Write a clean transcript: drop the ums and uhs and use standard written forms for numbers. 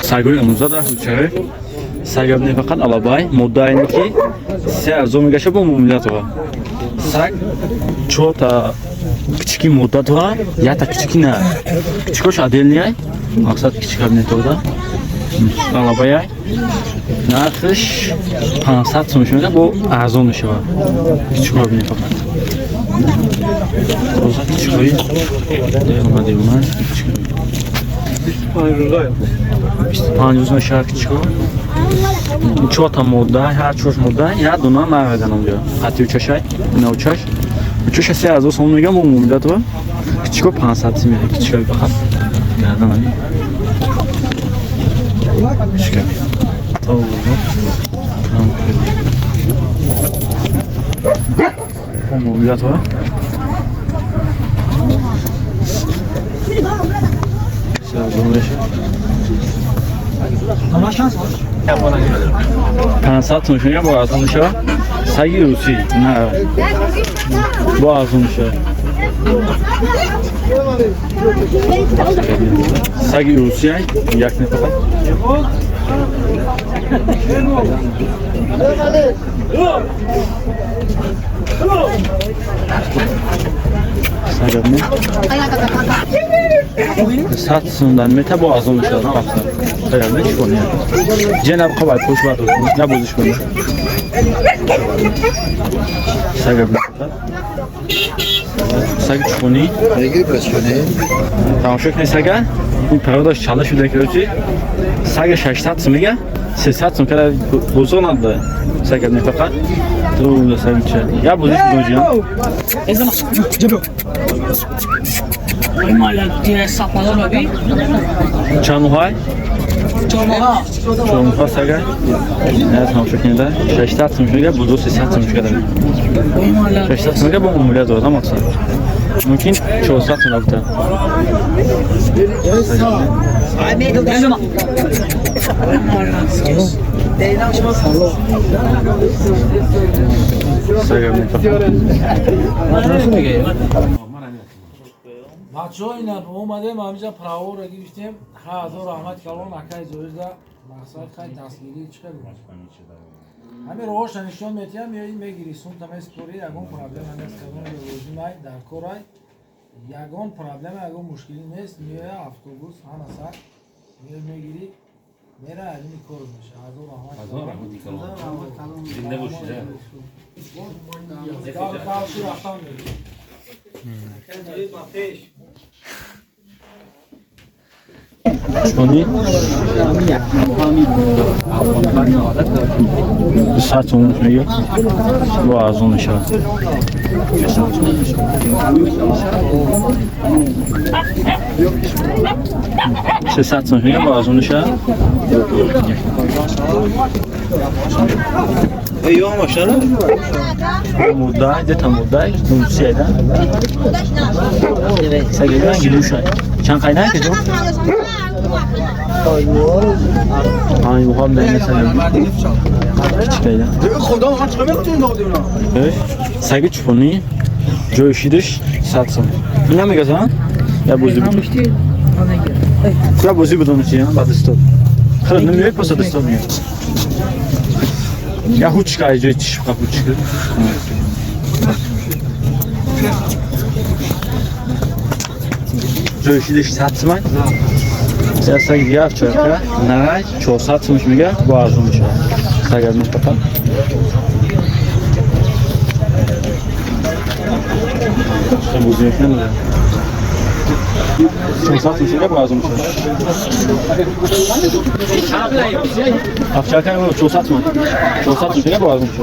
سگای امروزه در کوچه سگ فقط علابای مدت اینه که 3000 میگشه با مومیلت ها سگ 4 تا کچکی مدت ها یا تا کچکی نه کچکاش عدل نیای مقصد کچک کابینت ها علابای نرخش 500 سوم میشه با ارزان میشه کچک کابینت فقط روزا کچکایی اومده من 5 روز شهر کچکا 4 تا مدت هر 4 مدت یا دونه نمیدن اونجا حتی چشای نوچش چش 3000 سوم میگم با مومیلت ها کچکا 500 سوم میشه کچکای فقط گردن همین کچکای تو مومیلت ها پنصد تومن با ارزون میشه سگی روسی نه با ارزون میشه سگی روسی یک نفر سگم نه 100 سومدن میته با ارزون میشه نه اصلا چی کنی جناب خواهد پوش باید نبوزش کنی سگ چی کنی؟ بگیر پس کنی تماشا کنی سگه این پروداش چاله شده که روچی سگ 600 سوم میگه 300 سوم که بزرگ نده سگ نفقط تو سگ چه یا بوزش کنی جان این مالت ساپادان ببین چند های؟ چون ها سگه نه تماشا کنیده 600 سوم میگه بزرگ 300 سوم میگه 600 سوم میگه با مومیلت دادم مقصد ممکن 400 سوم بوده سگه بچه‌ها اینا اومدیم همینجا پراور را گرفتیم 1000 رحمت کلام مکه زوجدا مقصد خیلی دستگیری چیکار همین روش نشون میتیم یا این میگیری سون تماس کوری یگان پرابلم هست که اون روزی مای در کورای یگان پرابلم یگان مشکلی نیست میای اتوبوس هانا سر میگیری میره این کار میشه 1000 رحمت کلام زنده باشید کارشی رفتن چونی؟ 100 تومن میگه با ارزون میشه 300 تومن میگه با ارزون میشه ایو ماشاءالله مدای دتا مدای روسی ایده سگه من گلوشه چند خیلی که جو آی وها نه سگه چیکه خدا ما چه میکنیم دادونا سگه چونی جوشیدش 100 سوم اینا میگه یا بوزی بود یا بوزی بدون چی بعد استاد خیلی نمیاد پس استاد میاد یا هوچکا ایجای چیش بخواه هوچکا جوشیدش 100 سوم سگ دیگه چرکه نه 400 سومش میگه با ارزون میشه سگر نسبتا بوزی نمیده 400 سومش میگه با ارزون میشه افچرکه رو 400 سوم 400 سومش میگه با ارزون میشه